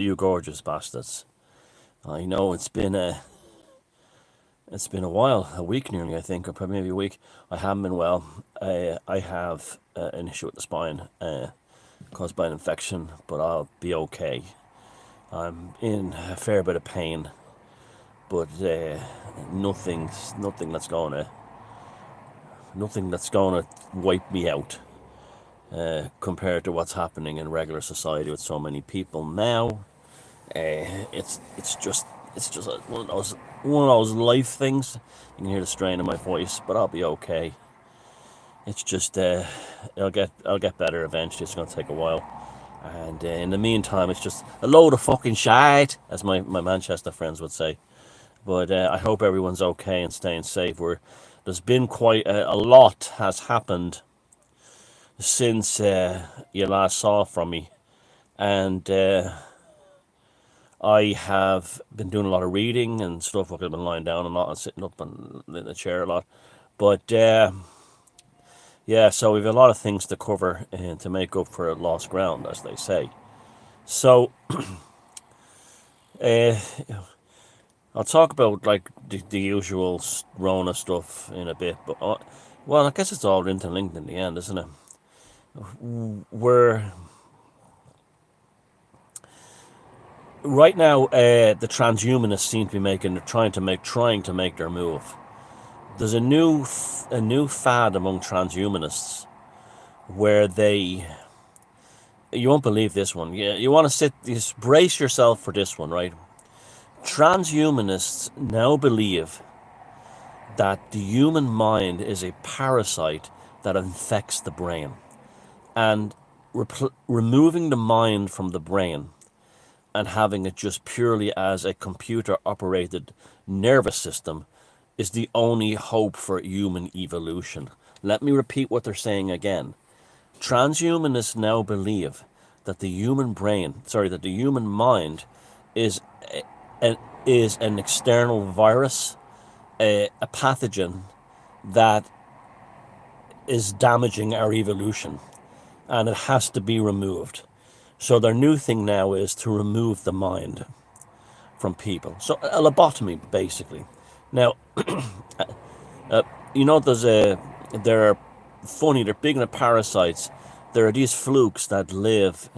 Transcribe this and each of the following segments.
You gorgeous bastards. I know it's been a while, a week nearly, I think, or probably maybe a week. I haven't been well. I have an issue with the spine caused by an infection, but I'll be okay. I'm in a fair bit of pain, but nothing that's gonna wipe me out compared to what's happening in regular society with so many people now. It's just one of those life things. You can hear the strain in my voice, but I'll be okay. It's just I'll get better eventually. It's gonna take a while, and in the meantime, it's just a load of fucking shite, as my Manchester friends would say. But I hope everyone's okay and staying safe. There's been quite a lot has happened since you last saw from me, and I have been doing a lot of reading and stuff. I've been lying down a lot and sitting up in the chair a lot. But yeah, so we've a lot of things to cover and to make up for lost ground, as they say. So uh, I'll talk about like the usual Rona stuff in a bit. But well, I guess it's all interlinked in the end, isn't it? We're right now. The transhumanists seem to be trying to make their move. There's a new fad among transhumanists where you won't believe this one. Yeah, you want to just brace yourself for this one, right? Transhumanists now believe that the human mind is a parasite that infects the brain, and removing the mind from the brain and having it just purely as a computer operated nervous system is the only hope for human evolution. Let me repeat what they're saying again. Transhumanists now believe that that the human mind is is an external virus, a pathogen that is damaging our evolution, and it has to be removed. So their new thing now is to remove the mind from people. So a lobotomy, basically. Now, you know, there are they're big into parasites. There are these flukes that live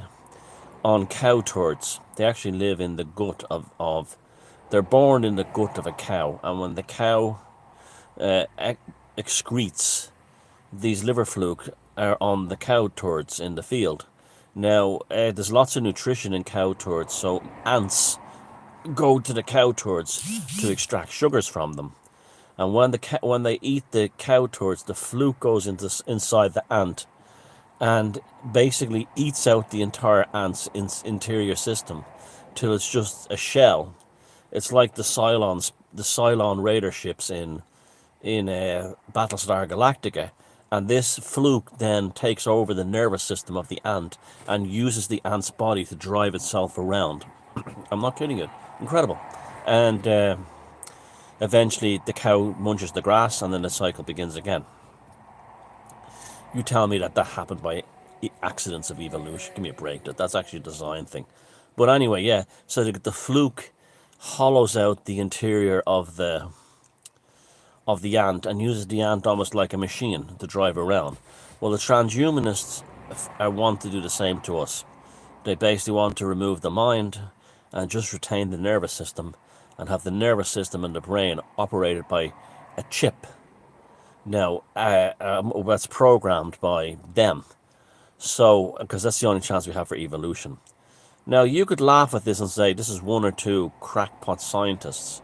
on cow turds. They actually live in the gut they're born in the gut of a cow, and when the cow uh, excretes, these liver fluke are on the cow turds in the field. Now, there's lots of nutrition in cow turds, so ants go to the cow turds to extract sugars from them. And when they eat the cow turds, the fluke goes inside the ant and basically eats out the entire ant's interior system till it's just a shell. It's like the Cylon Raider ships in Battlestar Galactica, and this fluke then takes over the nervous system of the ant and uses the ant's body to drive itself around. I'm not kidding you. Incredible. And eventually the cow munches the grass, and then the cycle begins again. You tell me that happened by accidents of evolution. Give me a break. That's actually a design thing. But anyway, yeah. So the fluke hollows out the interior of the ant and uses the ant almost like a machine to drive around. Well, the transhumanists want to do the same to us. They basically want to remove the mind and just retain the nervous system and have the nervous system and the brain operated by a chip. Now, that's programmed by them. So, because that's the only chance we have for evolution. Now, you could laugh at this and say this is one or two crackpot scientists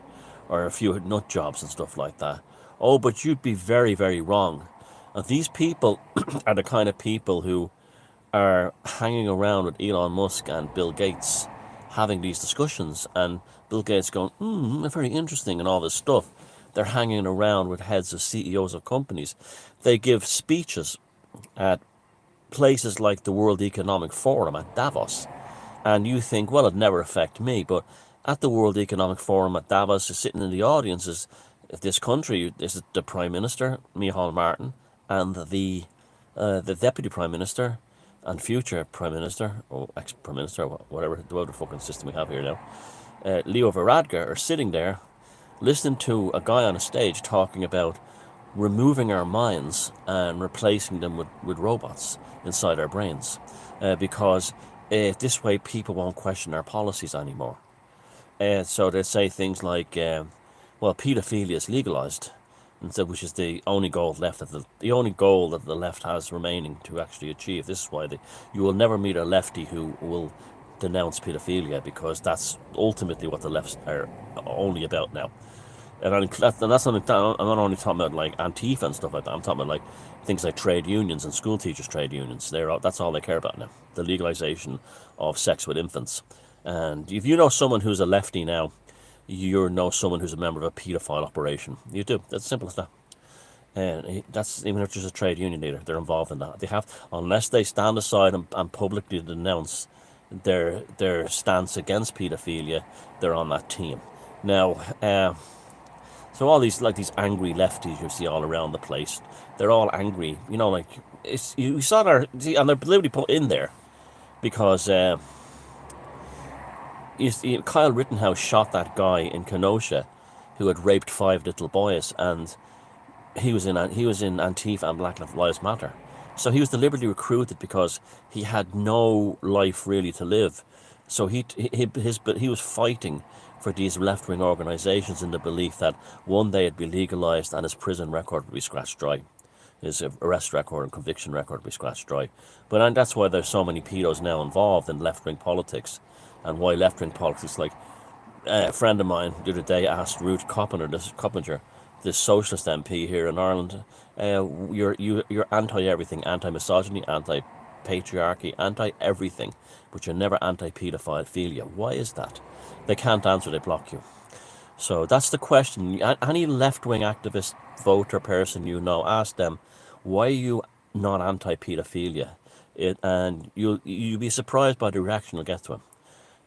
or a few nut jobs and stuff like that. Oh, but you'd be very, very wrong. And these people are the kind of people who are hanging around with Elon Musk and Bill Gates having these discussions, and Bill Gates going, very interesting and all this stuff. They're hanging around with heads of CEOs of companies. They give speeches at places like the World Economic Forum at Davos. And you think, well, it'd never affect me. But at the World Economic Forum at Davos, sitting in the audience is this country, is the Prime Minister, Micheál Martin, and the Deputy Prime Minister, and future Prime Minister, or ex-Prime Minister, or whatever fucking system we have here now, Leo Varadkar, are sitting there listening to a guy on a stage talking about removing our minds and replacing them with robots inside our brains, because this way people won't question our policies anymore. So they say things like, well, paedophilia is legalized, and so, which is the only goal left that the only goal that the left has remaining to actually achieve. This is why you will never meet a lefty who will denounce paedophilia, because that's ultimately what the lefts are only about now. And that's not, I'm not only talking about like Antifa and stuff like that. I'm talking about like things like trade unions and school teachers' trade unions. That's all they care about now. The legalization of sex with infants. And if you know someone who's a lefty now, you know someone who's a member of a paedophile operation. You do. That's simple as that. And that's even if it's just a trade union leader, they're involved in that. They have, unless they stand aside and publicly denounce their stance against paedophilia, they're on that team. Now, so all these angry lefties you see all around the place, they're all angry. You know, like you saw and they're literally put in there because Kyle Rittenhouse shot that guy in Kenosha who had raped 5 little boys, and he was in Antifa and Black Lives Matter. So he was deliberately recruited because he had no life really to live. So he was fighting for these left-wing organizations in the belief that one day it'd be legalized and his prison record would be scratched dry. His arrest record and conviction record would be scratched dry. And that's why there's so many pedos now involved in left-wing politics, and why left-wing politics, like a friend of mine the other day asked Ruth Coppinger, this socialist MP here in Ireland, you're anti-everything, anti-misogyny, anti-patriarchy, anti-everything, but you're never anti-paedophilia. Why is that? They can't answer, they block you. So that's the question. Any left-wing activist, voter person you know, ask them, why are you not anti-paedophilia? And you'll be surprised by the reaction you'll get to him.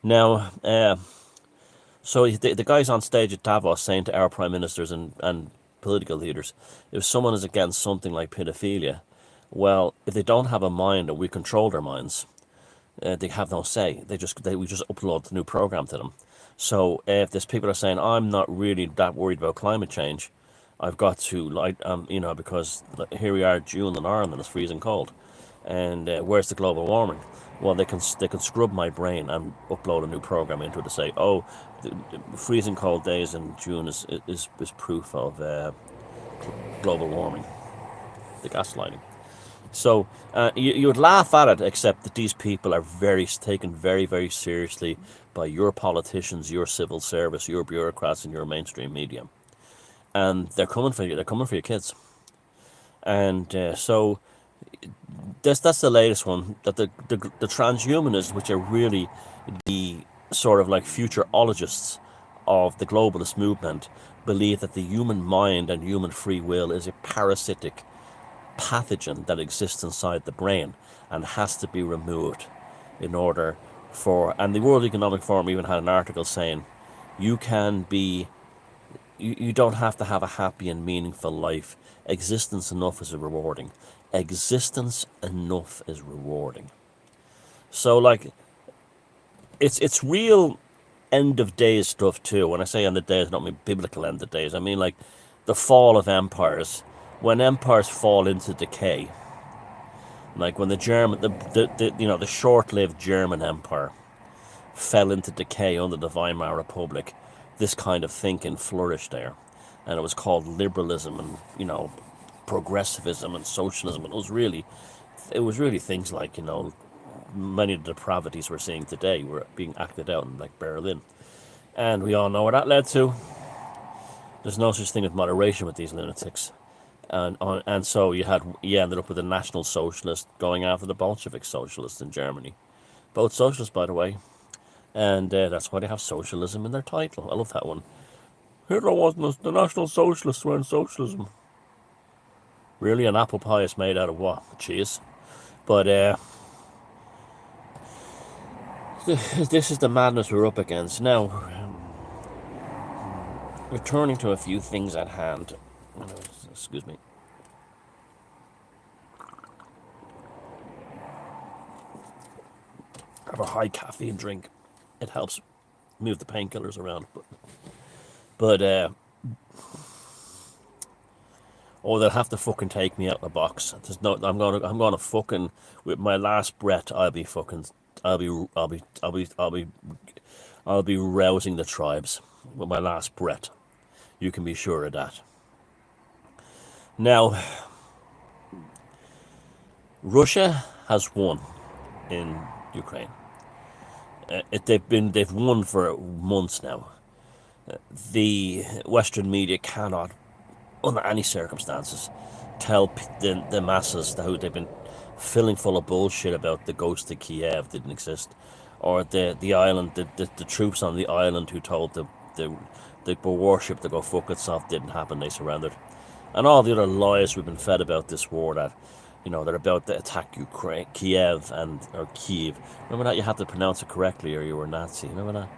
Now, so the guy's on stage at Davos saying to our prime ministers and political leaders, if someone is against something like pedophilia, well, if they don't have a mind and we control their minds, they have no say. We just upload the new program to them. So if there's people are saying, I'm not really that worried about climate change, I've got to, because here we are, June in Ireland, it's freezing cold. And where's the global warming? Well, they can scrub my brain and upload a new program into it to say, oh, the freezing cold days in June is proof of global warming, the gaslighting. So you would laugh at it, except that these people are taken very, very seriously by your politicians, your civil service, your bureaucrats, and your mainstream media, and they're coming for you. They're coming for your kids, and so that's the latest one. That the transhumanists, which are really the sort of like futurologists of the globalist movement, believe that the human mind and human free will is a parasitic pathogen that exists inside the brain and has to be removed in order for, and the World Economic Forum even had an article saying you don't have to have a happy and meaningful life. Existence enough is rewarding. Existence enough is rewarding. So like it's real end of days stuff too. When I say end of days, I don't mean biblical end of days. I mean like the fall of empires. When empires fall into decay, like when the short-lived German Empire fell into decay under the Weimar Republic, this kind of thinking flourished there, and it was called liberalism and progressivism and socialism. And it was really things like many of the depravities we're seeing today were being acted out in like Berlin, and we all know where that led to. There's no such thing as moderation with these lunatics. And so you ended up with a National Socialist going after the Bolshevik socialists in Germany. Both socialists, by the way. And that's why they have socialism in their title. I love that one. Hitler wasn't, the National Socialists were in socialism. Really, an apple pie is made out of what? Cheese. But this is the madness we're up against. Now, returning to a few things at hand. Excuse me. have a high caffeine drink. It helps move the painkillers around. But oh, they'll have to fucking take me out of the box. There's no, I'm gonna fucking, with my last breath, I'll be rousing the tribes with my last breath. You can be sure of that. Now, Russia has won in Ukraine. They've won for months now. The Western media cannot, under any circumstances, tell the masses that they've been filling full of bullshit about the ghost of Kiev didn't exist, or the island, the troops on the island who told the warship to go fuck itself didn't happen. They surrendered, and all the other lies we've been fed about this war that, they're about to attack Ukraine, Kiev or Kiev. Remember that? You had to pronounce it correctly or you were Nazi. Remember that?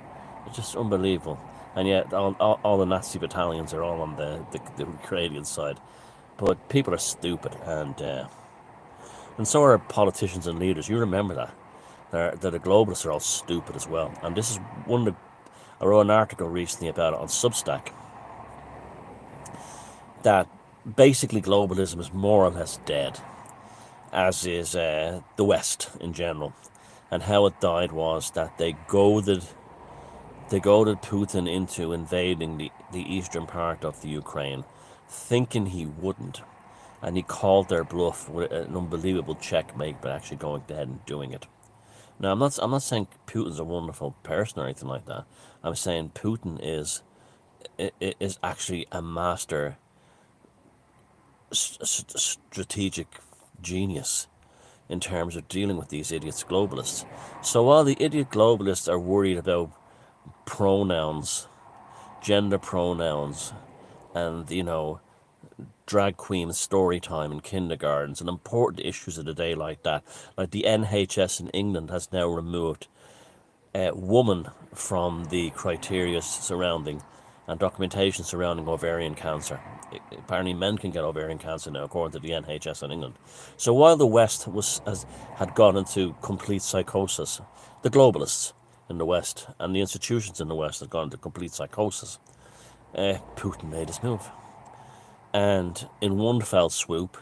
It's just unbelievable. And yet all the Nazi battalions are all on the Ukrainian side. But people are stupid, and so are politicians and leaders. You remember that. The globalists are all stupid as well. And this is I wrote an article recently about it on Substack, that basically globalism is more or less dead, as is the West in general. And how it died was that they goaded Putin into invading the eastern part of the Ukraine, thinking he wouldn't. And he called their bluff with an unbelievable checkmate, but actually going ahead and doing it. Now, I'm not saying Putin's a wonderful person or anything like that. I'm saying Putin is actually a master strategic genius in terms of dealing with these idiots globalists. So while the idiot globalists are worried about pronouns, gender pronouns, and drag queen story time in kindergartens and important issues of the day like that, like the NHS in England has now removed woman from the criteria surrounding and documentation surrounding ovarian cancer. Apparently men can get ovarian cancer now, according to the NHS in England. So while the West had gone into complete psychosis, the globalists in the West and the institutions in the West had gone into complete psychosis, Putin made his move. And in one fell swoop,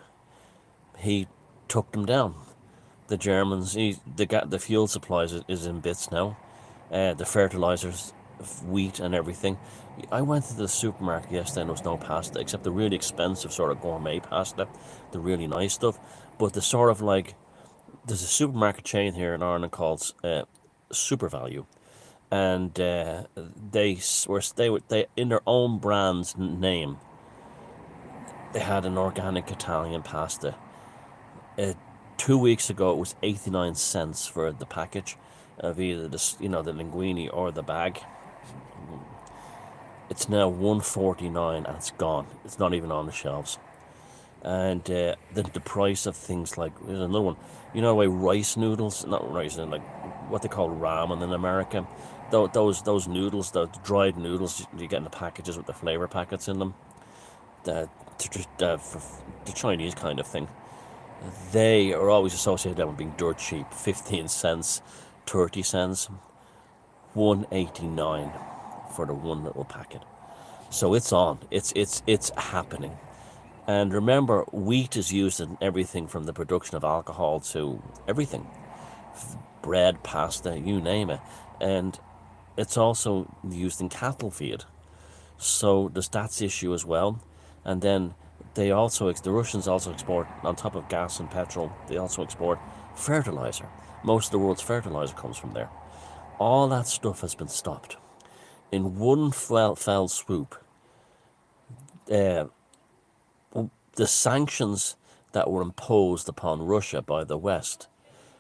he took them down. The Germans, the fuel supplies is in bits now. The fertilizers, wheat and everything. I went to the supermarket yesterday and there was no pasta, except the really expensive sort of gourmet pasta, the really nice stuff. But the sort of there's a supermarket chain here in Ireland called Super Value. And they in their own brand's name, they had an organic Italian pasta. 2 weeks ago, it was 89 cents for the package of either the linguine or the bag. It's now $1.49 and it's gone. It's not even on the shelves. And the price of things like, there's another one, rice noodles, not rice, like what they call ramen in America. Those noodles, the dried noodles you get in the packages with the flavor packets in them, the Chinese kind of thing, they are always associated with being dirt cheap. 15 cents, 30 cents, $1.89 for the one little packet. So it's on. It's happening. And remember, wheat is used in everything from the production of alcohol to everything. Bread, pasta, you name it. And it's also used in cattle feed. So there's that issue as well. And then the Russians also export, on top of gas and petrol, they also export fertilizer. Most of the world's fertilizer comes from there. All that stuff has been stopped. In one fell swoop, the sanctions that were imposed upon Russia by the West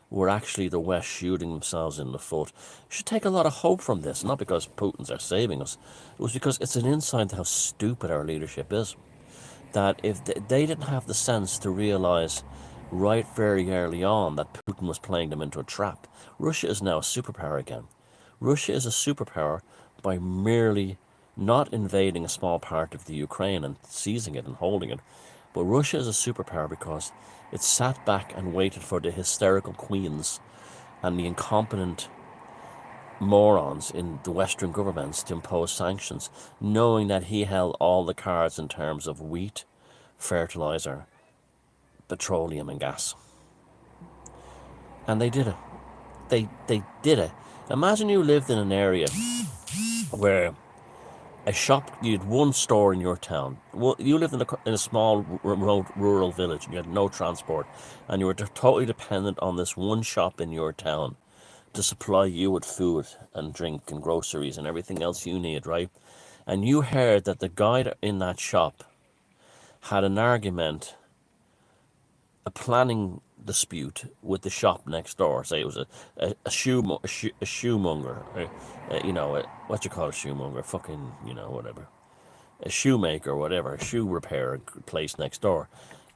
were actually the West shooting themselves in the foot. You should take a lot of hope from this, not because Putin's are saving us. It was because it's an insight to how stupid our leadership is. That if they didn't have the sense to realize right very early on that Putin was playing them into a trap. Russia is now a superpower again. Russia is a superpower by merely not invading a small part of the Ukraine and seizing it and holding it. But Russia is a superpower because it sat back and waited for the hysterical queens and the incompetent morons in the Western governments to impose sanctions, knowing that he held all the cards in terms of wheat, fertilizer, petroleum, and gas. And they did it. They did it. Imagine you lived in an area where a shop, you had one store in your town. Well, you lived in a small, remote, rural village, and you had no transport, and you were totally dependent on this one shop in your town to supply you with food and drink and groceries and everything else you need, right? And you heard that the guy in that shop had an argument, a planning dispute with the shop next door. Say it was a shoemonger, what you call a shoemonger, fucking, whatever, a shoemaker, whatever, a shoe repair place next door,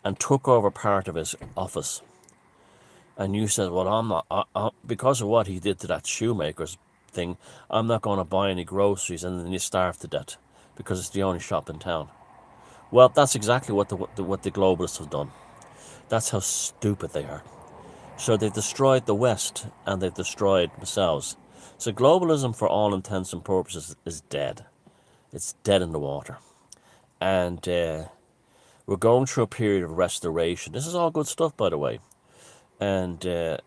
and took over part of his office. And you said, well, I'm not, because of what he did to that shoemaker's thing, I'm not going to buy any groceries, and then you starve to death because it's the only shop in town. Well, that's exactly what the globalists have done. That's how stupid they are. So they've destroyed the West, and they've destroyed themselves. So globalism, for all intents and purposes, is dead. It's dead in the water. And we're going through a period of restoration. This is all good stuff, by the way. And the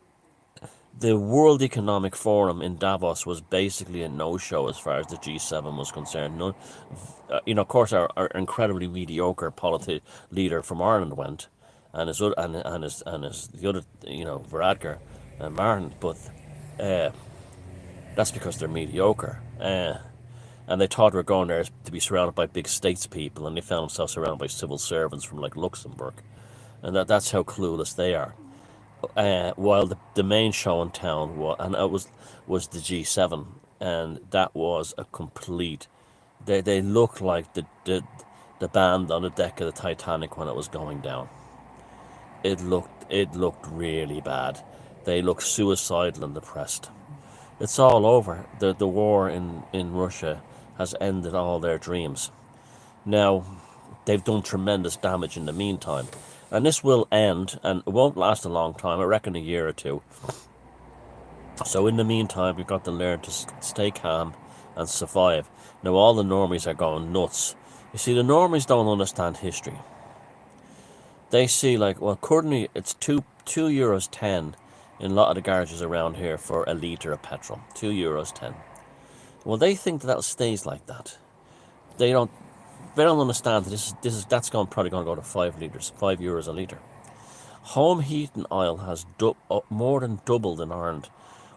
World Economic Forum in Davos was basically a no-show as far as the G7 was concerned. None, of course, our incredibly mediocre leader from Ireland went, and his the other, Varadkar and Martin, but that's because they're mediocre. And they thought we were going there to be surrounded by big statespeople, and they found themselves surrounded by civil servants from like Luxembourg, and that's how clueless they are. While the main show in town was the G7, and that was a complete. They looked like the band on the deck of the Titanic when it was going down. It looked really bad. They looked suicidal and depressed. It's all over. The war in Russia has ended all their dreams. Now, they've done tremendous damage in the meantime. And this will end, and it won't last a long time, I reckon a year or two. So in the meantime, we've got to learn to stay calm and survive. Now, all the normies are going nuts. You see, the normies don't understand history. They see, currently it's €2.10 in a lot of the garages around here for a litre of petrol. €2.10. Well, they think that stays like that. They don't understand that that's probably going to go to 5 litres, €5 a litre. Home heating oil has more than doubled in Ireland.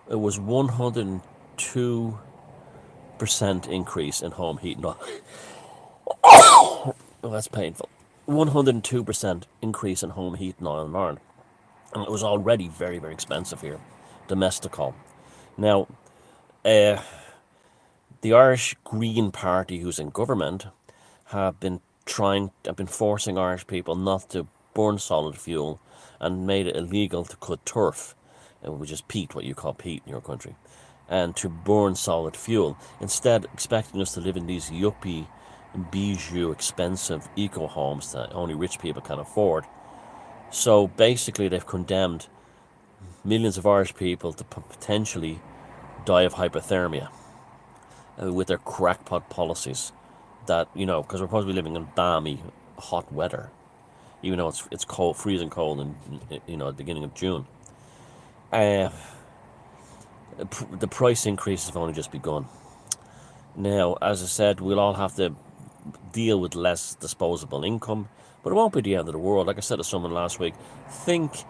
It was 102% increase in home heating oil. Oh, that's painful. 102% increase in home heating oil in Ireland. And it was already very, very expensive here. Domesticol. Now, the Irish Green Party, who's in government, have been forcing Irish people not to burn solid fuel and made it illegal to cut turf, which is peat, what you call peat in your country, and to burn solid fuel, instead expecting us to live in these yuppie, bijou, expensive eco homes that only rich people can afford. So basically they've condemned millions of Irish people to potentially die of hypothermia with their crackpot policies. That, because we're supposed to be living in balmy, hot weather, even though it's cold, freezing cold in at the beginning of June. The price increases have only just begun. Now, as I said, we'll all have to deal with less disposable income, but it won't be the end of the world. Like I said to someone last week, think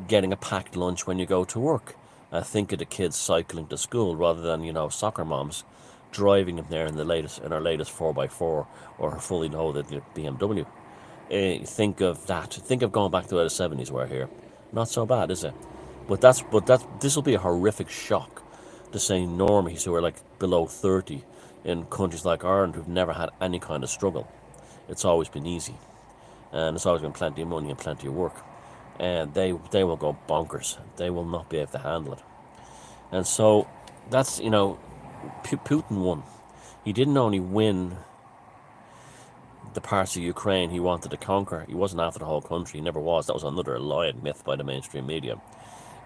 getting a packed lunch when you go to work. Think of the kids cycling to school rather than soccer moms driving them there in our latest 4x4 or her fully loaded BMW. Think of that. Think of going back to where the 70s were here. Not so bad, is it? But this will be a horrific shock to say normies who are below 30 in countries like Ireland who've never had any kind of struggle. It's always been easy, and it's always been plenty of money and plenty of work, and they will go bonkers. They will not be able to handle it. And so that's Putin won. He didn't only win the parts of Ukraine he wanted to conquer. He wasn't after the whole country. He never was. That was another lie and myth by the mainstream media.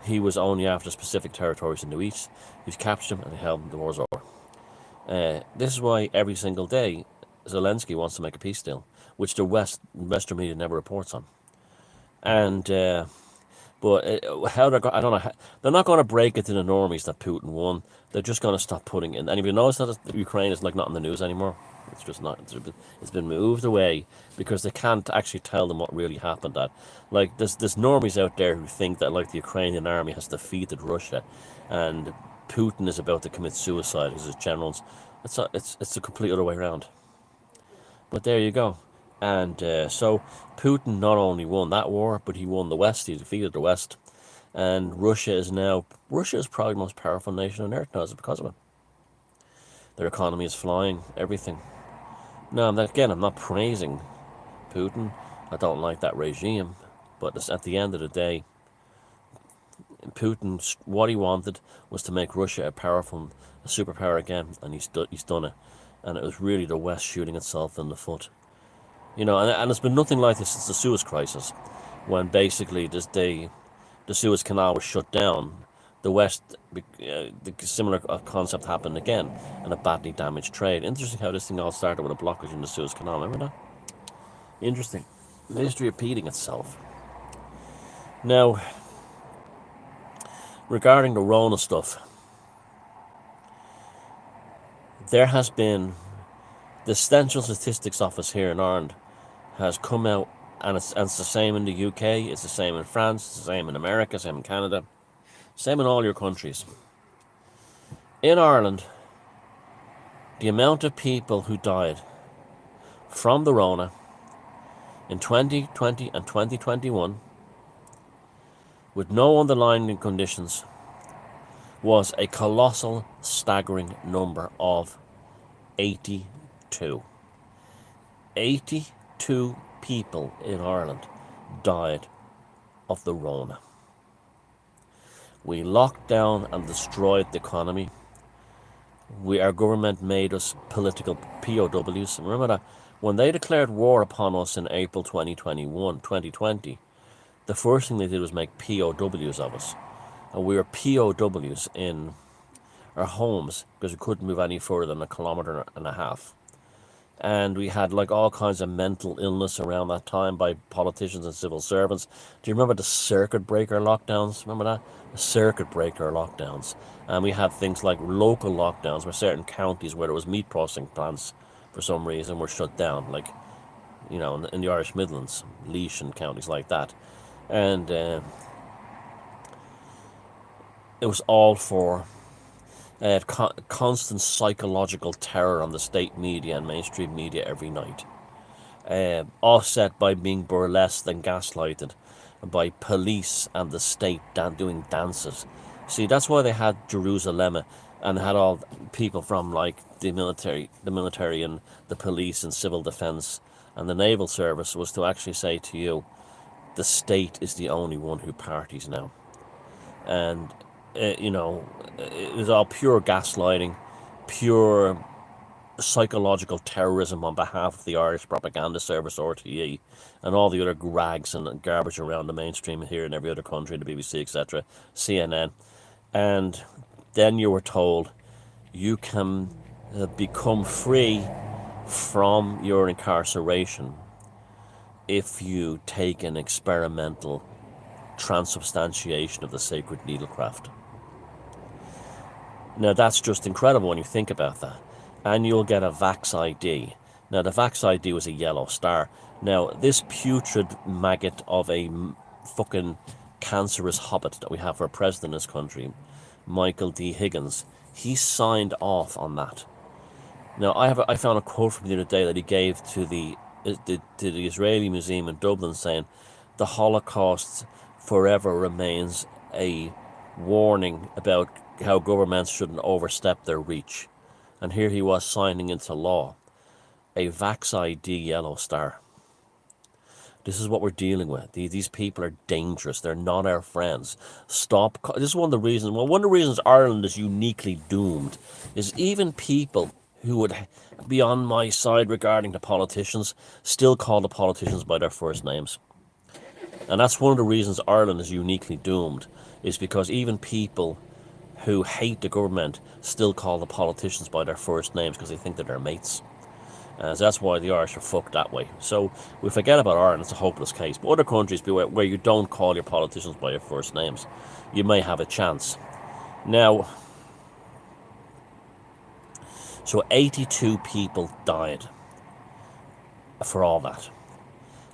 He was only after specific territories in the east. He's captured them and held them. The war's over. This is why every single day Zelensky wants to make a peace deal, which the Western media never reports on. And but how I don't know. They're not going to break it to the normies that Putin won. They're just going to stop putting in. And if you notice that Ukraine is like not in the news anymore, it's just not. It's been moved away because they can't actually tell them what really happened. That like there's normies out there who think that like the Ukrainian army has defeated Russia, and Putin is about to commit suicide as his generals. It's the complete other way around. But there you go. And so Putin not only won that war, but he won the West. He defeated the West. And Russia is probably the most powerful nation on earth now because of it. Their economy is flying, everything. Now, again, I'm not praising Putin. I don't like that regime. But at the end of the day, Putin, what he wanted was to make Russia a superpower again. And he's done it. And it was really the West shooting itself in the foot. You know, and it's been nothing like this since the Suez Crisis, when basically the Suez Canal was shut down. The West, the similar concept happened again, and it badly damaged trade. Interesting how this thing all started with a blockage in the Suez Canal. Remember that? Interesting. The history repeating itself. Now, regarding the Rona stuff, there has been the Central Statistics Office here in Ireland has come out, and it's the same in the UK, it's the same in France, it's the same in America, same in Canada, same in all your countries. In Ireland, the amount of people who died from the Rona in 2020 and 2021 with no underlying conditions was a colossal, staggering number of 82. 82 people in Ireland died of the Rona. We locked down and destroyed the economy. Our government made us political POWs. Remember that when they declared war upon us in April 2020, the first thing they did was make POWs of us. And we were POWs in our homes because we couldn't move any further than 1.5 kilometers. And we had like all kinds of mental illness around that time by politicians and civil servants. Do you remember the circuit breaker lockdowns? Remember that? The circuit breaker lockdowns. And we had things like local lockdowns where certain counties where there was meat processing plants for some reason were shut down, like, you know, in the Irish Midlands, Laois and counties like that. And it was all for constant psychological terror on the state media and mainstream media every night, offset by being burlesqued and gaslighted by police and the state doing dances. See, that's why they had Jerusalem and had all people from like the military and the police and civil defense and the naval service, was to actually say to you, the state is the only one who parties now. And you know, it was all pure gaslighting, pure psychological terrorism on behalf of the Irish Propaganda Service, RTE, and all the other rags and garbage around the mainstream here in every other country, the BBC, etc., CNN. And then you were told you can become free from your incarceration if you take an experimental transubstantiation of the sacred needlecraft. Now that's just incredible when you think about that. And you'll get a Vax ID. Now the Vax ID was a yellow star. Now this putrid maggot of a fucking cancerous hobbit that we have for a president in this country, Michael D. Higgins, he signed off on that. Now I found a quote from the other day that he gave to the Israeli Museum in Dublin, saying the Holocaust forever remains a warning about how governments shouldn't overstep their reach. And here he was signing into law a Vax ID yellow star. This is what we're dealing with. These people are dangerous. They're not our friends. Stop. This is one of the reasons. Well, one of the reasons Ireland is uniquely doomed is even people who would be on my side regarding the politicians still call the politicians by their first names. And that's one of the reasons Ireland is uniquely doomed, is because even people who hate the government still call the politicians by their first names because they think that they're mates. So that's why the Irish are fucked that way. So we forget about Ireland, it's a hopeless case. But other countries where you don't call your politicians by your first names, you may have a chance. Now, so 82 people died for all that.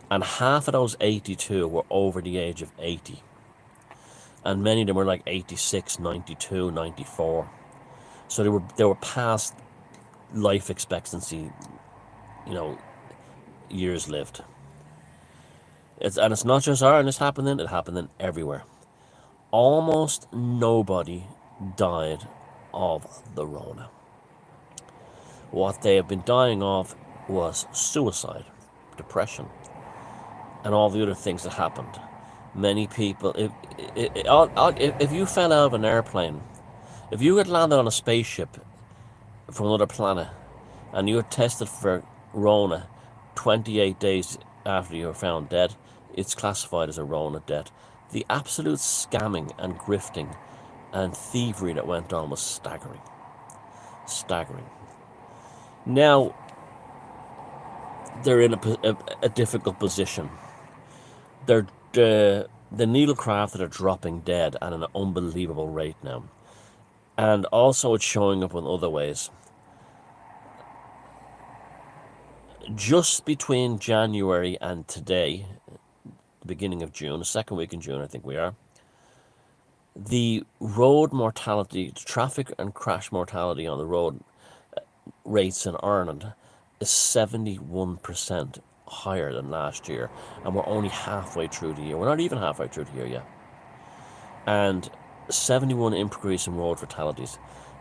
And half of those 82 were over the age of 80. And many of them were like 86, 92, 94. So they were past life expectancy, years lived. And it's not just Ireland it's happening, it happening everywhere. Almost nobody died of the Rona. What they have been dying of was suicide, depression, and all the other things that happened. Many people, if you fell out of an airplane, if you had landed on a spaceship from another planet and you had tested for Rona 28 days after you were found dead, it's classified as a Rona death. The absolute scamming and grifting and thievery that went on was staggering. Staggering. Now, they're in a difficult position. They're the needlecraft that are dropping dead at an unbelievable rate now. And also it's showing up in other ways. Just between January and today, the beginning of June, the second week in June I think we are, the road mortality, traffic and crash mortality on the road rates in Ireland is 71% higher than last year, and we're only halfway through the year. We're not even halfway through the year yet. And 71 increase in road fatalities.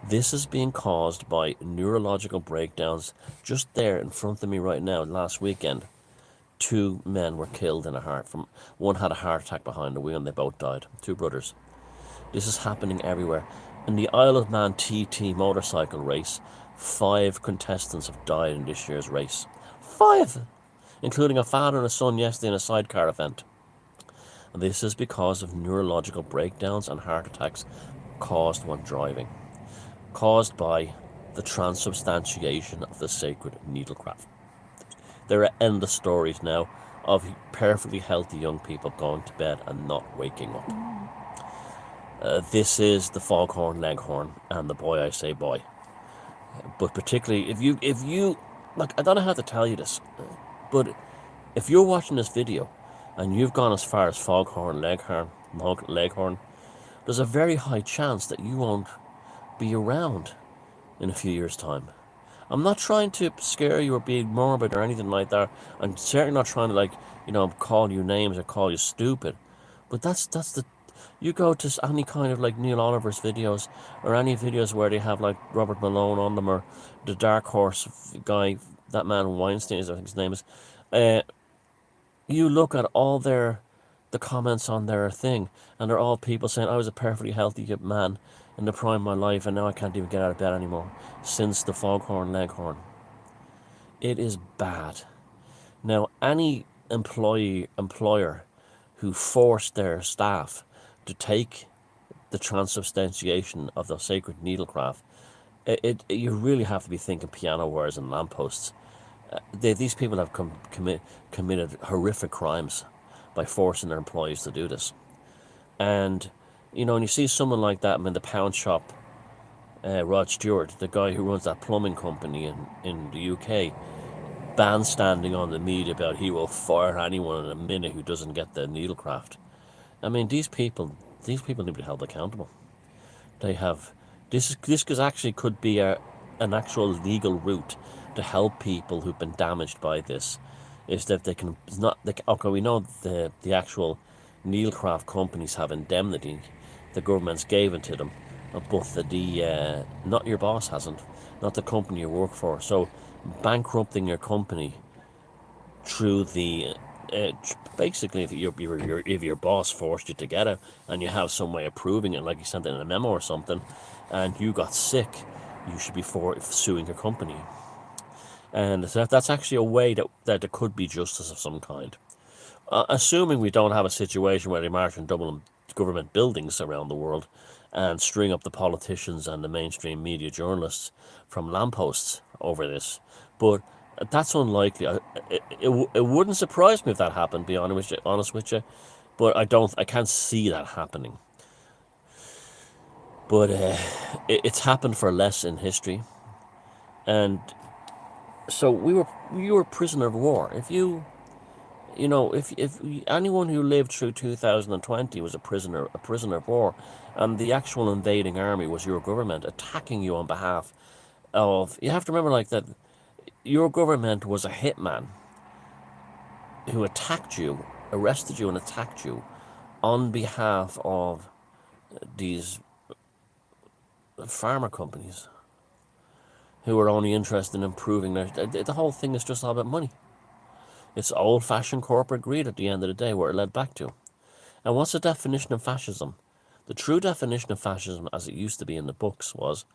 This is being caused by neurological breakdowns. Just there in front of me right now, last weekend, 2 men were killed in a heart from one had a heart attack behind the wheel and they both died. 2 brothers. This is happening everywhere. In the Isle of Man TT motorcycle race, 5 contestants have died in this year's race. 5! Including a father and a son yesterday in a sidecar event. And this is because of neurological breakdowns and heart attacks caused when driving. Caused by the transubstantiation of the sacred needlecraft. There are endless stories now of perfectly healthy young people going to bed and not waking up. This is the foghorn leghorn and the boy I say boy. But particularly if you look, I don't know how to tell you this, but if you're watching this video and you've gone as far as foghorn leghorn, there's a very high chance that you won't be around in a few years' time. I'm not trying to scare you or be morbid or anything like that. I'm certainly not trying to call you names or call you stupid. But that's the you go to any kind of like Neil Oliver's videos or any videos where they have like Robert Malone on them or the Dark Horse guy, that man Weinstein, I think his name is. You look at all the comments on their thing, and they're all people saying, I was a perfectly healthy man in the prime of my life, and now I can't even get out of bed anymore since the foghorn leghorn. It is bad. Now, any employer who forced their staff to take the transubstantiation of the sacred needlecraft, you really have to be thinking piano wires and lampposts. These people have committed horrific crimes by forcing their employees to do this. And, when you see someone like that in the pound shop, Rod Stewart, the guy who runs that plumbing company in the UK, bandstanding on the media about he will fire anyone in a minute who doesn't get the needlecraft. I mean, these people need to be held accountable. They have this actually could be an actual legal route to help people who've been damaged by this. Is that we know the actual needlecraft companies have indemnity, the government's gave it to them, but the not your boss hasn't, not the company you work for. So bankrupting your company through the basically if your boss forced you to get it and you have some way of proving it, like you sent it in a memo or something, and you got sick, you should be suing your company. And so that's actually a way that there could be justice of some kind. Assuming we don't have a situation where they march in Dublin government buildings around the world and string up the politicians and the mainstream media journalists from lampposts over this. But that's unlikely. It wouldn't surprise me if that happened, be honest with you. But I can't see that happening. But it's happened for less in history. And so you were a prisoner of war. If anyone who lived through 2020 was a prisoner of war, and the actual invading army was your government attacking you on behalf of, you have to remember like that, your government was a hitman who attacked you, arrested you and attacked you on behalf of these pharma companies who are only interested in improving the whole thing is just all about money. It's old-fashioned corporate greed at the end of the day, where it led back to. And what's the definition of fascism? The true definition of fascism, as it used to be in the books, was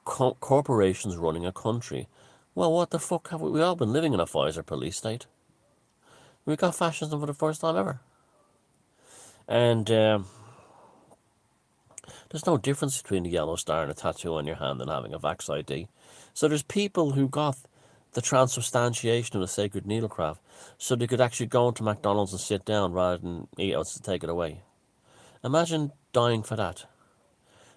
corporations running a country. Well, what the fuck have we all been living in a Pfizer police state? We got fascism for the first time ever. And there's no difference between a yellow star and a tattoo on your hand and having a Vax ID. So there's people who got the transubstantiation of the sacred needlecraft so they could actually go into McDonald's and sit down rather than eat out to take it away. Imagine dying for that.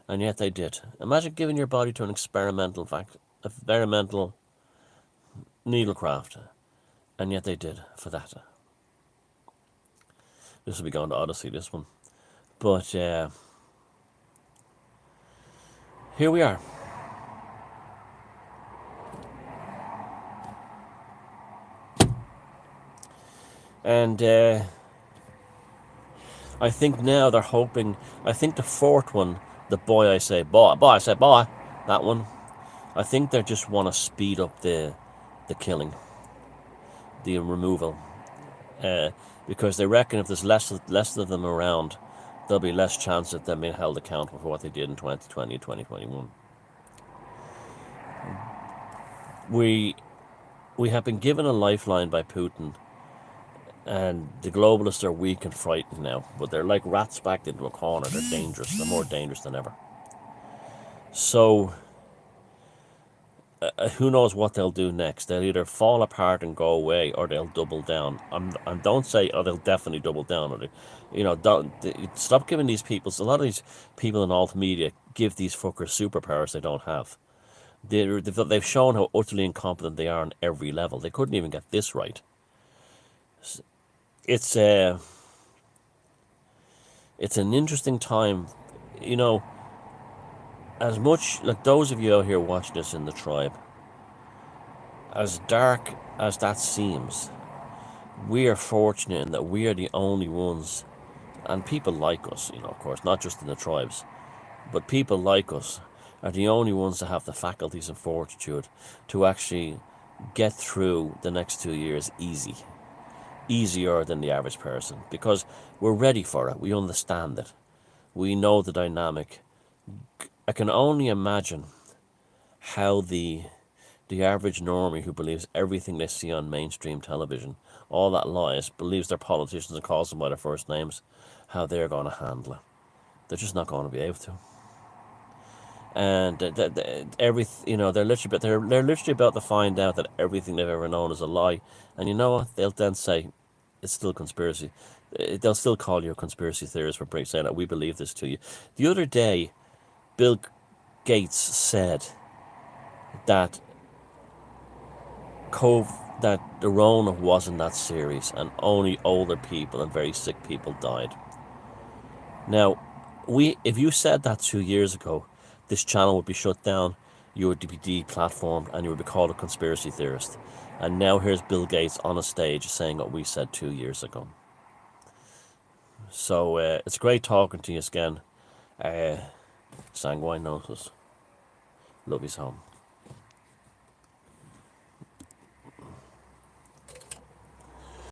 And yet they did. Imagine giving your body to an experimental needlecraft. And yet they did for that. This will be going to Odyssey, this one. But here we are. And I think now they're hoping, I think the fourth one, the boy I say boy, that one, I think they just want to speed up the killing, the removal, because they reckon if there's less of them around, there'll be less chance of them being held accountable for what they did in 2020 and 2021. We have been given a lifeline by Putin, and the globalists are weak and frightened now, but they're like rats backed into a corner. They're dangerous. They're more dangerous than ever. So who knows what they'll do next? They'll either fall apart and go away, or they'll double down. And don't say, oh, they'll definitely double down. Or stop giving these people. A lot of these people in alt media give these fuckers superpowers they don't have. They've shown how utterly incompetent they are on every level. They couldn't even get this right. It's an interesting time, as much like those of you out here watching this in the tribe, as dark as that seems, we are fortunate in that we are the only ones, and people like us, of course, not just in the tribes, but people like us are the only ones that have the faculties and fortitude to actually get through the next 2 years easier than the average person, because we're ready for it. We understand it. We know the dynamic. I can only imagine how the average normie who believes everything they see on mainstream television, all that lies, believes they're politicians and calls them by their first names, how they're going to handle it. They're just not going to be able to. And they're literally about to find out that everything they've ever known is a lie. And you know what? They'll then say it's still conspiracy. They'll still call you a conspiracy theorist for saying that we believe this to you. The other day, Bill Gates said that that the Rona wasn't that serious and only older people and very sick people died. Now, if you said that 2 years ago, this channel would be shut down, you would be deplatformed, and you would be called a conspiracy theorist. And now here's Bill Gates on a stage saying what we said 2 years ago. So it's great talking to you again. Sanguine Notice. Love his home.